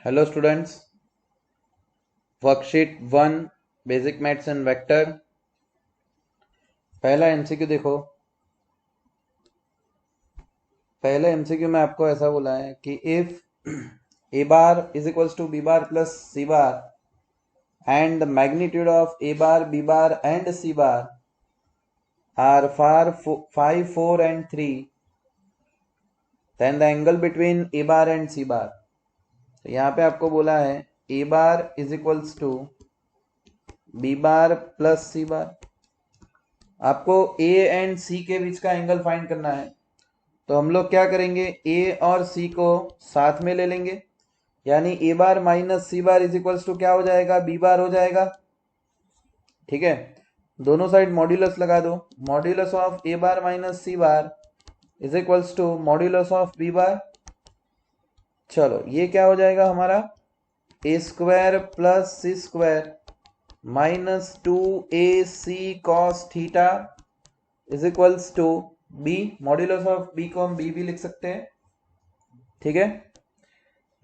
Hello students, worksheet 1 basic maths and vector. पहला MCQ देखो। पहले एमसीक्यू में आपको ऐसा बोला है कि if a bar is equals to b bar plus c bar and the magnitude of A bar b bar and c bar are far 5 4 and 3 then the angle between a bar and c bar. तो यहाँ पे आपको बोला है a bar is equals to b bar plus c बार। आपको A and सी के बीच का angle find करना है। तो हम लोग क्या करेंगे, ए और सी को साथ में ले लेंगे, यानी a bar minus c bar is equals to क्या हो जाएगा, बी बार हो जाएगा। ठीक है, दोनों साइड मॉड्यूलस लगा दो। Modulus of A bar minus c bar is equals to modulus of b bar. चलो ये क्या हो जाएगा हमारा, a square plus c square minus 2ac cos theta is equals to b. Modulus of b को हम बी भी लिख सकते हैं। ठीक है,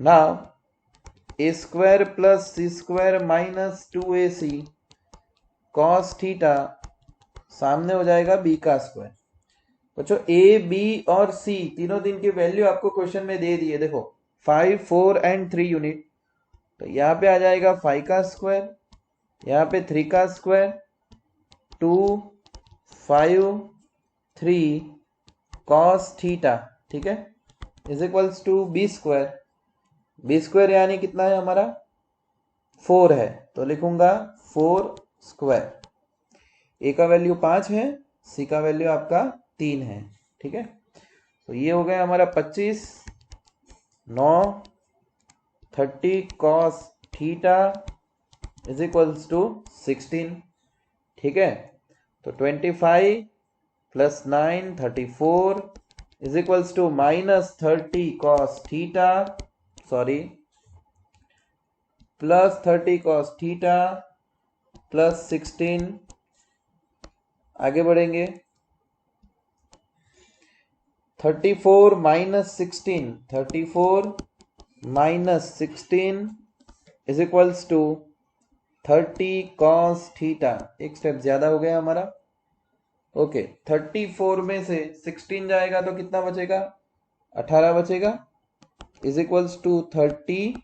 now a square plus c square minus 2ac cos theta सामने हो जाएगा बी का स्क्वायर। बच्चों ए बी और सी तीनों दिन की वैल्यू आपको क्वेश्चन में दे दी है। देखो 5 4 एंड 3 यूनिट, तो यहाँ पे आ जाएगा 5 का स्क्वायर, यहाँ पे 3 का स्क्वायर, 2 5 3 कॉस थीटा, ठीक है, is equals to b square. B square यानी कितना है हमारा, 4 है, तो लिखूंगा 4 स्क्वायर। ए का वैल्यू 5 है, सी का वैल्यू आपका 3 है। ठीक है, तो ये हो गया हमारा 25 9 30 cos theta is equals to 16। ठीक है, तो 25 plus 9 34 is equals to minus 30 cos theta, sorry plus 30 cos theta plus 16। आगे बढ़ेंगे, 34 minus 16, 34 minus 16 is equals to 30 cos theta. एक स्टेप ज्यादा हो गया हमारा। ओके, 34 में से 16 जाएगा तो कितना बचेगा, 18 बचेगा, is equals to 30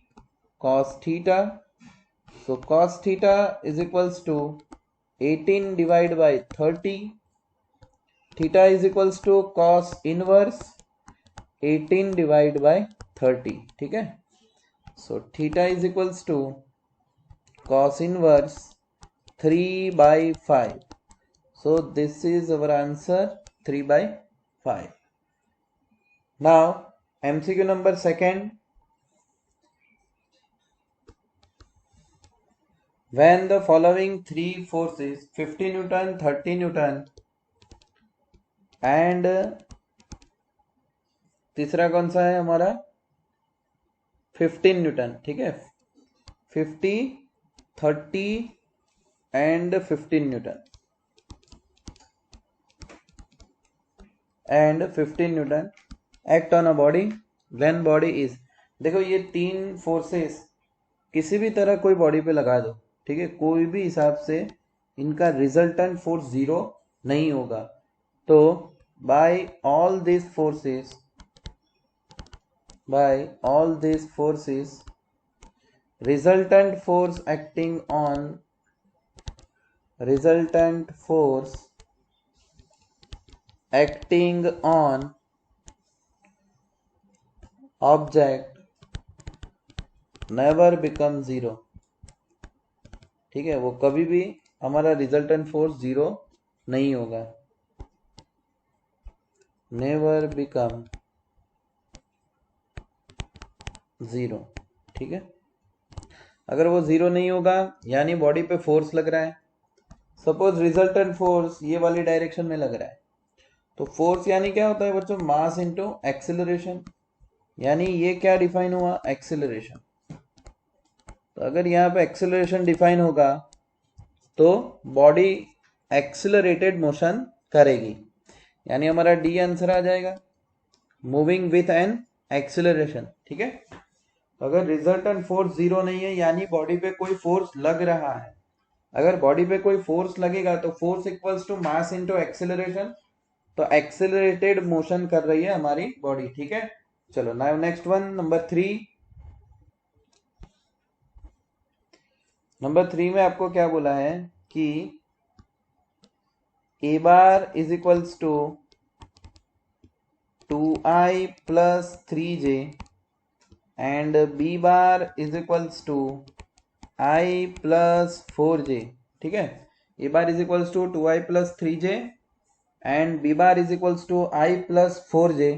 cos theta. So cos theta is equals to 18 divide by 30। Theta is equals to cos inverse 18 divide by 30। ठीक है, so theta is equals to cos inverse 3 by 5. So this is our answer, 3 by 5. Now MCQ number second. When the following three forces 50 Newton, 30 Newton and तीसरा कौन सा है हमारा 15 Newton. ठीक है, 50 30 and 15 Newton and 15 Newton act on a body when body is. देखो ये तीन फोर्सेस किसी भी तरह कोई बॉडी पे लगा दो, ठीक है, कोई भी हिसाब से इनका रिजल्टेंट फोर्स जीरो नहीं होगा। तो by all this forces resultant force acting on object never become zero। ठीक है, वो कभी भी हमारा रिजल्टेंट फोर्स जीरो नहीं होगा, नेवर बिकम जीरो। ठीक है, अगर वो जीरो नहीं होगा यानी बॉडी पे फोर्स लग रहा है। सपोज रिजल्टेंट फोर्स ये वाली डायरेक्शन में लग रहा है, तो फोर्स यानी क्या होता है बच्चों, मास इनटू एक्सेलरेशन, यानी ये क्या डिफाइन हुआ, एक्सेलरेशन। तो अगर यहाँ पे एक्सेलरेशन डिफाइन होगा तो बॉडी एक्सेलरेटेड मोशन करेगी, यानी हमारा डी आंसर आ जाएगा, मूविंग विथ एन एक्सेलरेशन। ठीक है, तो अगर रिजल्टेंट फोर्स जीरो नहीं है यानी बॉडी पे कोई फोर्स लग रहा है। अगर बॉडी पे कोई फोर्स लगेगा तो force equals to mass into acceleration. तो एक्सेलरेटेड मोशन कर रही है हमारी बॉडी, ठीक है। चलो now next one, number 3। Number 3 में आपको क्या बोला है कि a bar is equals to 2i plus 3j and b bar is equals to i plus 4j, ठीक है। A bar is equals to 2i plus 3j and b bar is equals to i plus 4j।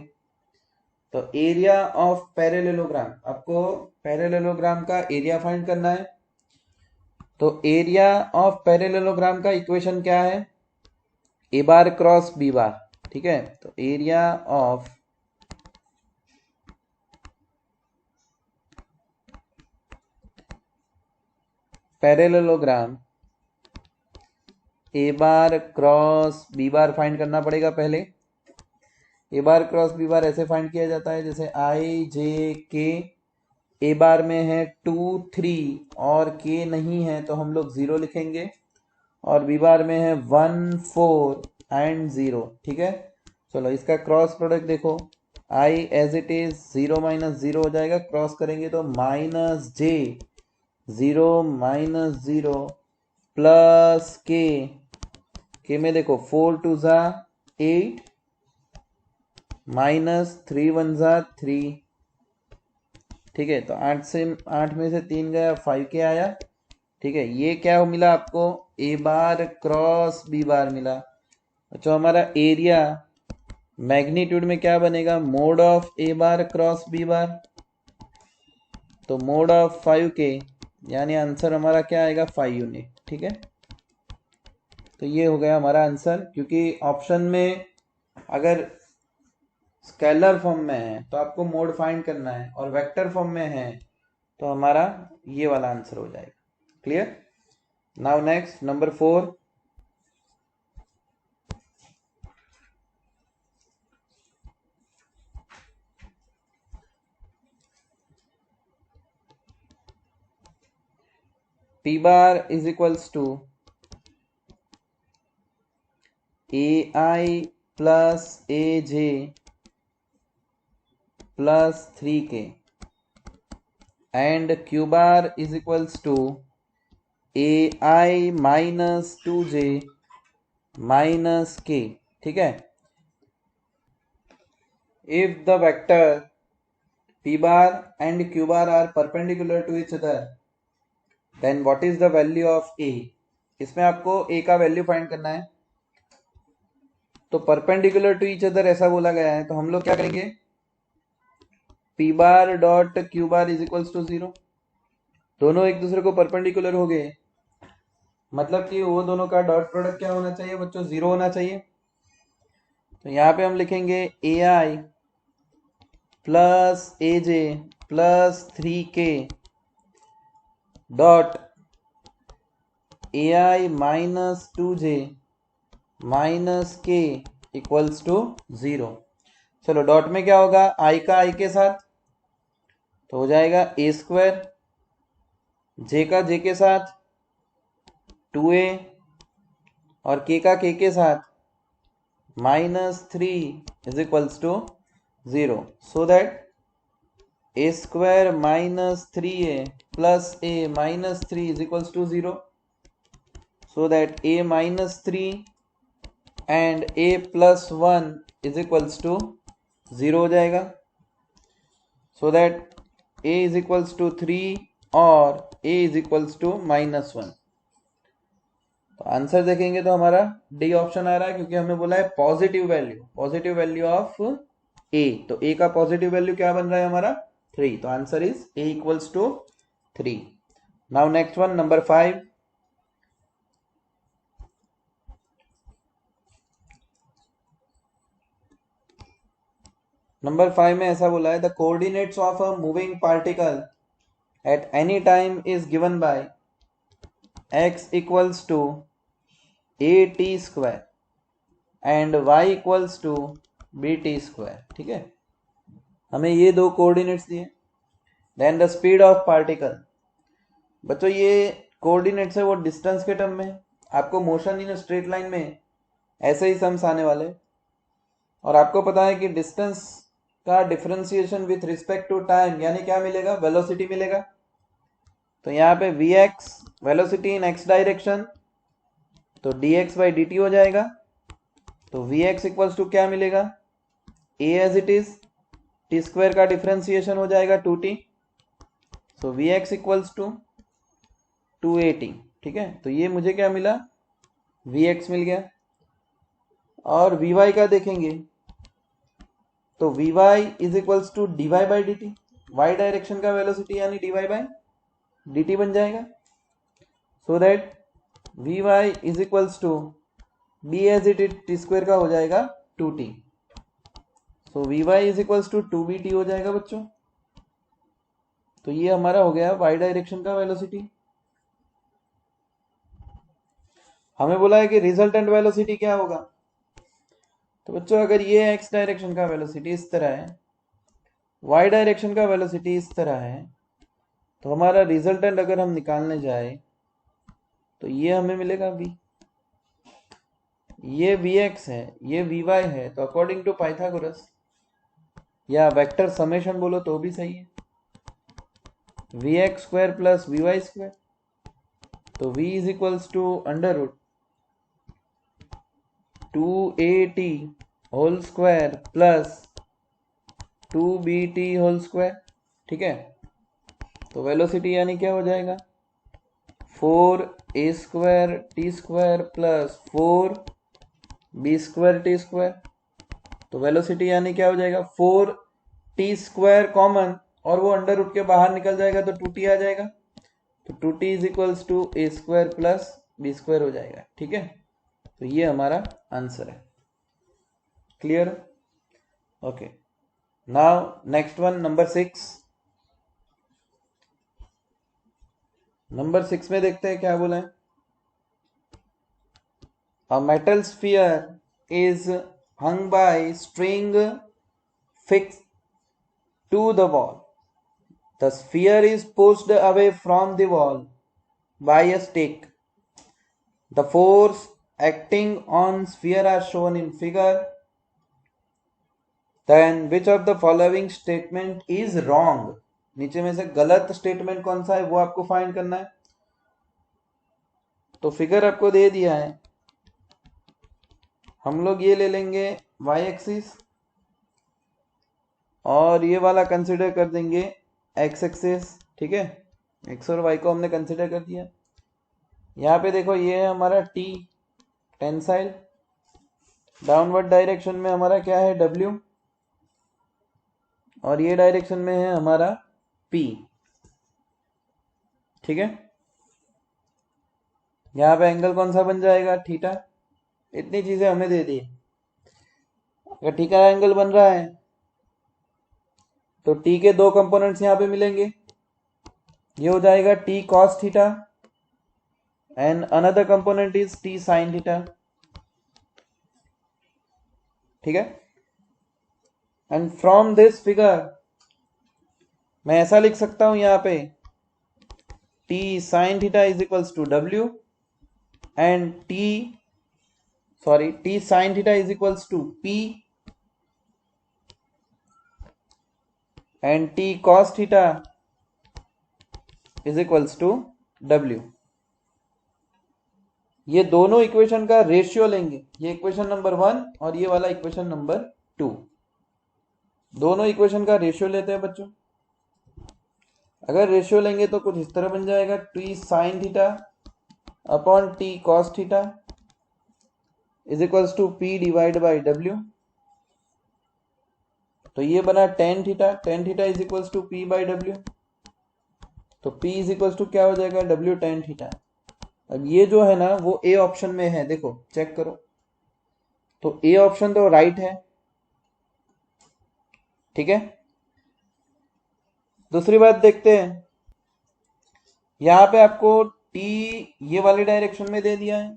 तो area of parallelogram, आपको parallelogram का area find करना है। तो area of parallelogram का equation क्या है, ए बार क्रॉस बी बार, ठीक है। तो area of parallelogram A bar cross B bar find करना पड़ेगा पहले। ए बार क्रॉस बी बार ऐसे फाइंड किया जाता है जैसे आई जे के, ए बार में है 2 3 और के नहीं है तो हम लोग 0 लिखेंगे, और बी बार में है 1 4 एंड 0, ठीक है। चलो इसका क्रॉस प्रोडक्ट देखो, I as it is 0 minus 0 हो जाएगा, क्रॉस करेंगे तो माइनस जे 0 माइनस 0 प्लस के में देखो 4 2 ज़ा 8 माइनस 3 1 ज़ा 3, ठीक है। तो 8 में से 3 गया 5 के आया, ठीक है। ये क्या मिला आपको, ए बार क्रॉस बी बार मिला। अच्छा हमारा एरिया मैग्नीट्यूड में क्या बनेगा, mod of A bar cross B bar, तो मोड ऑफ 5k, यानी आंसर हमारा क्या आएगा 5 यूनिट, ठीक है। तो ये हो गया हमारा आंसर, क्योंकि ऑप्शन में अगर स्केलर फॉर्म में है तो आपको मोड फाइंड करना है, और वेक्टर फॉर्म में है तो हमारा ये वाला आंसर हो जाएगा। Clear. Now next number 4। P bar is equals to AI plus AJ plus 3K and Q bar is equals to AI minus 2J minus K, ठीक है। If the vector P bar and Q bar are perpendicular to each other, then what is the value of A? इसमें आपको A का value find करना है। तो perpendicular to each other ऐसा बोला गया है, तो हम लोग क्या करेंगे, P bar dot Q bar is equals to 0। दोनों एक दूसरे को परपेंडिकुलर हो गए, मतलब कि वो दोनों का डॉट प्रोडक्ट क्या होना चाहिए बच्चों, 0 होना चाहिए। तो यहाँ पे हम लिखेंगे AI plus AJ plus 3K dot AI minus 2J minus K equals to 0। चलो डॉट में क्या होगा, I का I के साथ तो हो जाएगा A स्क्वायर, J का J के साथ 2A और K का K के साथ -3 is equals to 0, so that A square minus 3A plus A minus 3 is equals to 0, so that A minus 3 and A प्लस 1 इज इक्वल्स टू 0 हो जाएगा, so that A is equals to 3 और A is equals to -1। तो answer देखेंगे तो हमारा D option आ रहा है, क्योंकि हमें बोला है पॉजिटिव वैल्यू ऑफ A। तो A का पॉजिटिव वैल्यू क्या बन रहा है हमारा 3, तो answer is A equals to 3। Now next one number 5। Number 5 में ऐसा बोला है, the coordinates of a moving particle at any time is given by x equals to at square and y equals to bt square, ठीक है। हमें ये दो coordinates दिए, then the speed of particle. बच्चों ये कोऑर्डिनेट्स है वो डिस्टेंस के टर्म में, आपको मोशन इन स्ट्रेट लाइन में ऐसे ही सम्स आने वाले। और आपको पता है कि डिस्टेंस का differentiation with respect to time यानी क्या मिलेगा, वेलोसिटी मिलेगा। तो यहाँ पे vx velocity in x direction, तो dx बाई dt हो जाएगा। तो vx इक्वल्स टू क्या मिलेगा, a as it is, t square का डिफरेंशिएशन हो जाएगा 2t, so vx equals to 2at। ठीक है, तो ये मुझे क्या मिला, vx मिल गया। और vy का देखेंगे तो vy is equals to dy by dt, y direction का वेलोसिटी यानी dy बाई dt बन जाएगा। So that vy is equals to b as it is t square का हो जाएगा 2t, so vy is equals to 2bt हो जाएगा बच्चों। तो ये हमारा हो गया y डायरेक्शन का वेलोसिटी। हमें बोला है कि रिजल्टेंट वेलोसिटी क्या होगा। तो बच्चों अगर ये x डायरेक्शन का वेलोसिटी इस तरह है, y डायरेक्शन का वेलोसिटी इस तरह है, तो हमारा रिजल्टेंट अगर हम निकालने जाए तो ये हमें मिलेगा v, ये vx है, ये vy है। तो अकॉर्डिंग टू पाइथागोरस या वेक्टर समेशन बोलो तो भी सही है, vx square plus vy square. तो v is equals to under root 2at whole square plus 2bt whole square. ठीक है, तो वेलोसिटी यानी क्या हो जाएगा, 4a square t square plus 4b square t square. तो वेलोसिटी यानी क्या हो जाएगा, 4t स्क्वायर कॉमन और वो अंडर रूट के बाहर निकल जाएगा तो 2t आ जाएगा। तो 2t is equals to a square plus b square हो जाएगा। ठीक है, तो ये हमारा आंसर है। Clear, okay. Now next one, number 6। नंबर 6 में देखते हैं क्या बोला है। A metal sphere is hung by string fixed to the wall. The sphere is pushed away from the wall by a stick. The force acting on sphere are shown in figure. Then which of the following statement is wrong? नीचे में से गलत statement कौन सा है वो आपको find करना है। तो फिगर आपको दे दिया है, हम लोग ये ले लेंगे y एक्सिस और ये वाला कंसिडर कर देंगे x एक्सिस। ठीक है, x और y को हमने कंसिडर कर दिया। यहाँ पे देखो ये है हमारा t टेंसाइल, डाउनवर्ड डायरेक्शन में हमारा क्या है w, और ये डायरेक्शन में है हमारा p। ठीक है, यहाँ पे एंगल कौन सा बन जाएगा, थीटा। इतनी चीजें हमें दे दी। अगर थीटा एंगल बन रहा है तो t के दो कंपोनेंट्स यहाँ पे मिलेंगे, ये हो जाएगा t cos theta and another component is t sin theta. ठीक है, एंड फ्रॉम दिस फिगर मैं ऐसा लिख सकता हूं यहाँ पे t sin theta is equals to w and t sin theta is equals to p and t cos theta is equals to w। ये दोनों इक्वेशन का रेशियो लेंगे, ये इक्वेशन नंबर 1 और ये वाला इक्वेशन नंबर 2, दोनों इक्वेशन का रेशियो लेते हैं बच्चों। अगर रेशियो लेंगे तो कुछ इस तरह बन जाएगा, t sin theta upon t cos theta is equals to p divide by w। तो ये बना tan theta is equals to p by w। तो p इज इक्वल्स टू क्या हो जाएगा, w tan थीटा। अब ये जो है ना वो ए ऑप्शन में है, देखो चेक करो, तो ए ऑप्शन तो राइट है। ठीक है, दूसरी बात देखते हैं, यहां पे आपको t ये वाली डायरेक्शन में दे दिया है,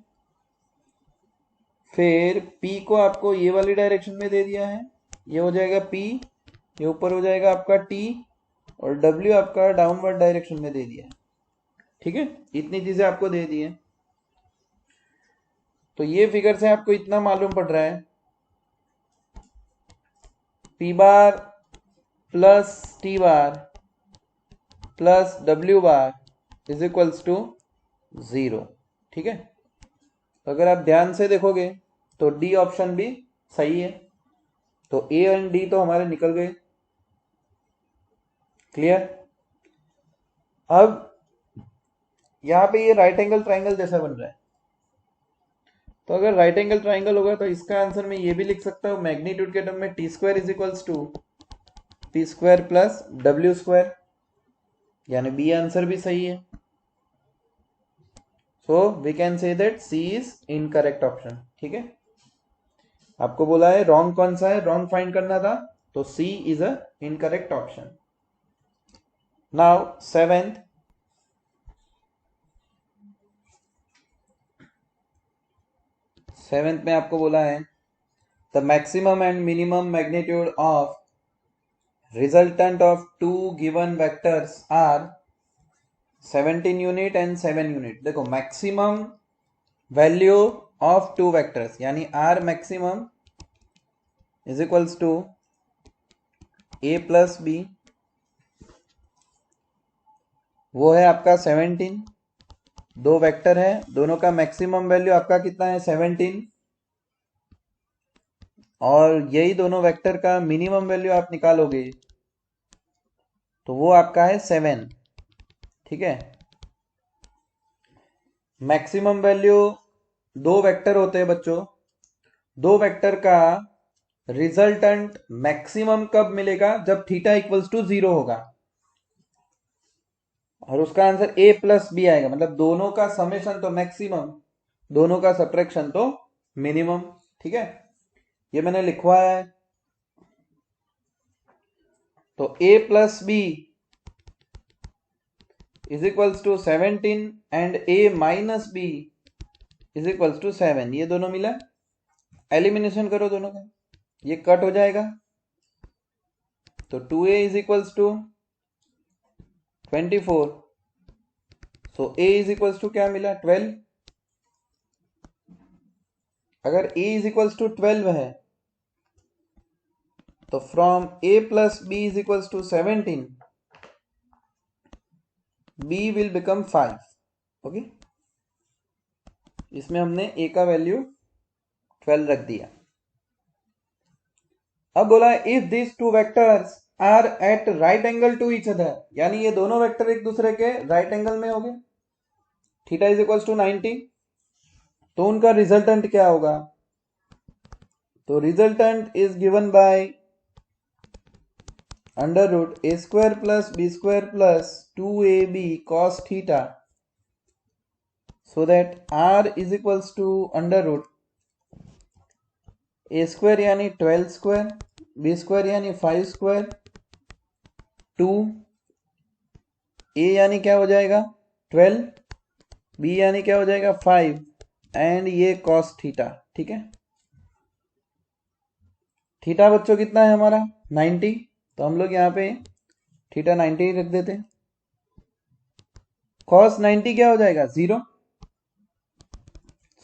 फिर p को आपको ये वाली डायरेक्शन में दे दिया है, ये हो जाएगा p, ये ऊपर हो जाएगा आपका t और W आपका डाउनवर्ड डायरेक्शन में दे दिया है। ठीक है, इतनी चीजें आपको दे दी है। तो ये फिगर से आपको इतना मालूम पड़ रहा है, P bar plus T bar plus W bar is equals to 0। ठीक है, तो अगर आप ध्यान से देखोगे तो डी ऑप्शन भी सही है। तो ए एंड डी तो हमारे निकल गए। क्लियर। अब यहां पे ये राइट एंगल ट्राइंगल जैसा बन रहा है, तो अगर राइट एंगल ट्राइंगल होगा तो इसका आंसर मैं ये भी लिख सकता हूं मैग्नीट्यूड के टर्म में T square is equals to P square plus W square, यानी बी आंसर भी सही है। So we can say that C is incorrect option. ठीक है, आपको बोला है रॉन्ग कौन सा है, रॉन्ग फाइंड करना था, तो c is a incorrect option. Now seventh, में आपको बोला है the maximum and minimum magnitude of resultant of two given vectors are 17 unit and 7 unit. देखो maximum value of two vectors यानी R maximum is equals to a plus b, वो है आपका 17। दो वेक्टर है, दोनों का मैक्सिमम वैल्यू आपका कितना है 17, और यही दोनों वेक्टर का मिनिमम वैल्यू आप निकालोगे तो वो आपका है 7। ठीक है, मैक्सिमम वैल्यू दो वेक्टर होते हैं बच्चों, दो वेक्टर का रिजल्टेंट मैक्सिमम कब मिलेगा, जब थीटा इक्वल्स टू 0 होगा, और उसका आंसर a प्लस बी आएगा, मतलब दोनों का समेशन तो मैक्सिमम, दोनों का सब्ट्रैक्शन तो मिनिमम। ठीक है, ये मैंने लिखवाया है। तो a plus B is equals to 17 and a minus B is equals to 7, ये दोनों मिला, एलिमिनेशन करो दोनों का, ये कट हो जाएगा, तो 2a is equals to 24, so a is equals to क्या मिला 12। अगर a इज इक्वल्स टू 12 है तो from a plus B is equals to 17 b will become 5। Okay, इसमें हमने a का वैल्यू 12 रख दिया। अब बोला if this two vectors are at right angle to each other, यानी ये दोनों वेक्टर एक दूसरे के राइट एंगल में हो गए, थीटा इज इक्वल्स टू 90, तो उनका रिजल्टेंट क्या होगा, तो resultant is given by under root a square plus b square plus 2ab cos theta, so that r is equals to under root a square यानी 12 square, b square यानी 5 square, 2 ए यानी क्या हो जाएगा 12, बी यानी क्या हो जाएगा 5, एंड ये cos थीटा। ठीक है, थीटा बच्चों कितना है हमारा 90, तो हम लोग यहाँ पे थीटा 90 ही रख देते हैं। cos 90 क्या हो जाएगा 0,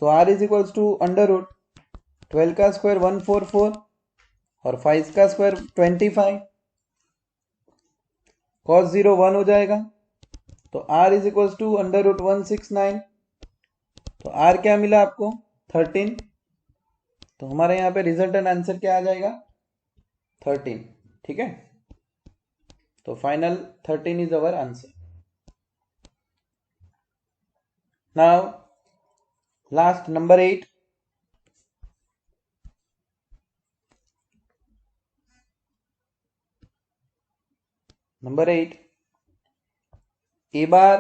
so r is equals to under root 12 का स्क्वायर 144 और 5 का स्क्वायर 25, cos 0 1 हो जाएगा, तो r is equals to under root 169, तो r क्या मिला आपको 13, तो हमारे यहाँ पे रिजल्टेंट आंसर क्या आ जाएगा 13। ठीक है, तो final 13 is our answer. Now last number 8, a bar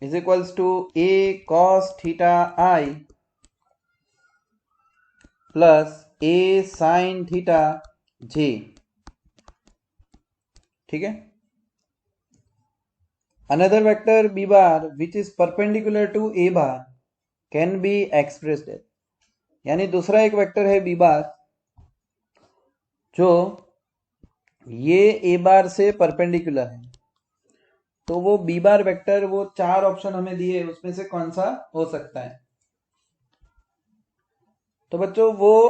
is equals to a cos theta I plus a sin theta j। ठीक है, another vector b bar which is perpendicular to a bar can be expressed as, यानी दूसरा एक vector है b बार जो ये ए बार से perpendicular है, तो वो बी बार वेक्टर, वो 4 ऑप्शन हमें दिए उसमें से कौन सा हो सकता है। तो बच्चों वो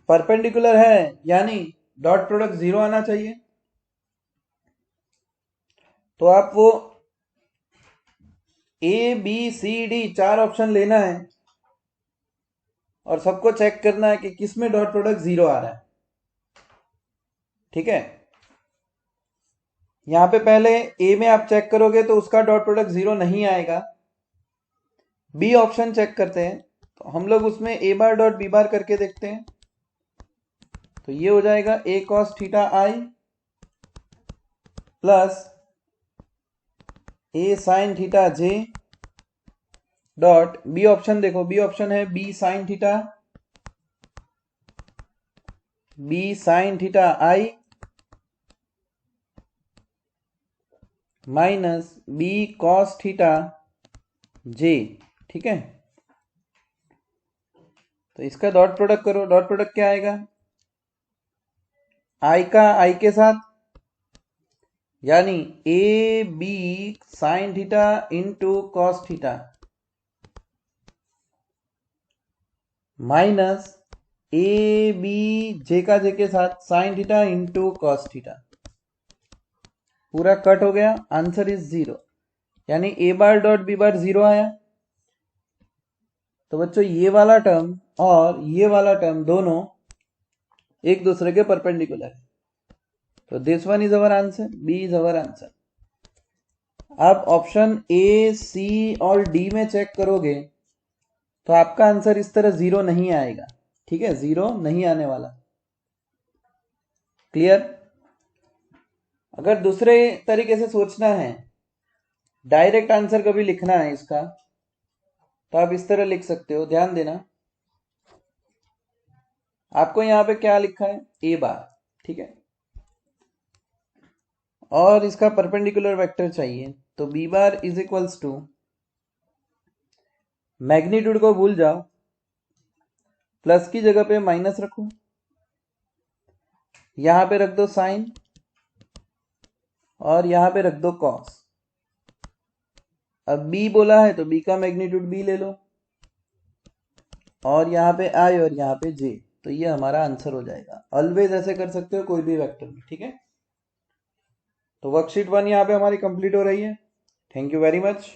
परपेंडिकुलर है, यानी डॉट प्रोडक्ट 0 आना चाहिए। तो आप वो A B C D 4 option लेना है और सबको चेक करना है कि किस में डॉट प्रोडक्ट 0 आ रहा है। ठीक है, यहां पे पहले ए में आप चेक करोगे तो उसका डॉट प्रोडक्ट 0 नहीं आएगा। बी ऑप्शन चेक करते हैं, तो हम लोग उसमें ए बार डॉट बी बार करके देखते हैं। तो ये हो जाएगा a cos theta i plus a sine theta j dot b option देखो, बी ऑप्शन है b sine theta i minus b cos theta j. ठीक है, तो इसका डॉट प्रोडक्ट करो, डॉट प्रोडक्ट क्या आएगा, आई का आई के साथ, यानी a b sine theta into cos theta minus a b j का जे के साथ sine theta into cos theta. पूरा कट हो गया, आंसर इज 0, यानी a bar dot B bar 0 आया। तो बच्चों ये वाला टर्म और ये वाला टर्म दोनों एक दूसरे के परपेंडिकुलर है, तो this one is our answer, B is our answer. आप ऑप्शन ए सी और डी में चेक करोगे तो आपका आंसर इस तरह 0 नहीं आएगा। ठीक है, 0 नहीं आने वाला। क्लियर? अगर दूसरे तरीके से सोचना है, डायरेक्ट आंसर कभी लिखना है इसका, तो आप इस तरह लिख सकते हो। ध्यान देना, आपको यहां पे क्या लिखा है, ए बार। ठीक है, और इसका परपेंडिकुलर वेक्टर चाहिए, तो B bar is equals to, magnitude को भूल जाओ, प्लस की जगह पे माइनस रखो, यहां पे रख दो साइन और यहां पे रख दो कॉस। अब बी बोला है तो बी का मैग्नीट्यूड बी ले लो, और यहां पे आई और यहां पे जे, तो ये हमारा आंसर हो जाएगा। ऑलवेज ऐसे कर सकते हो कोई भी वेक्टर में। ठीक है, तो वर्कशीट 1 यहाँ पे हमारी कंप्लीट हो रही है। Thank you very much.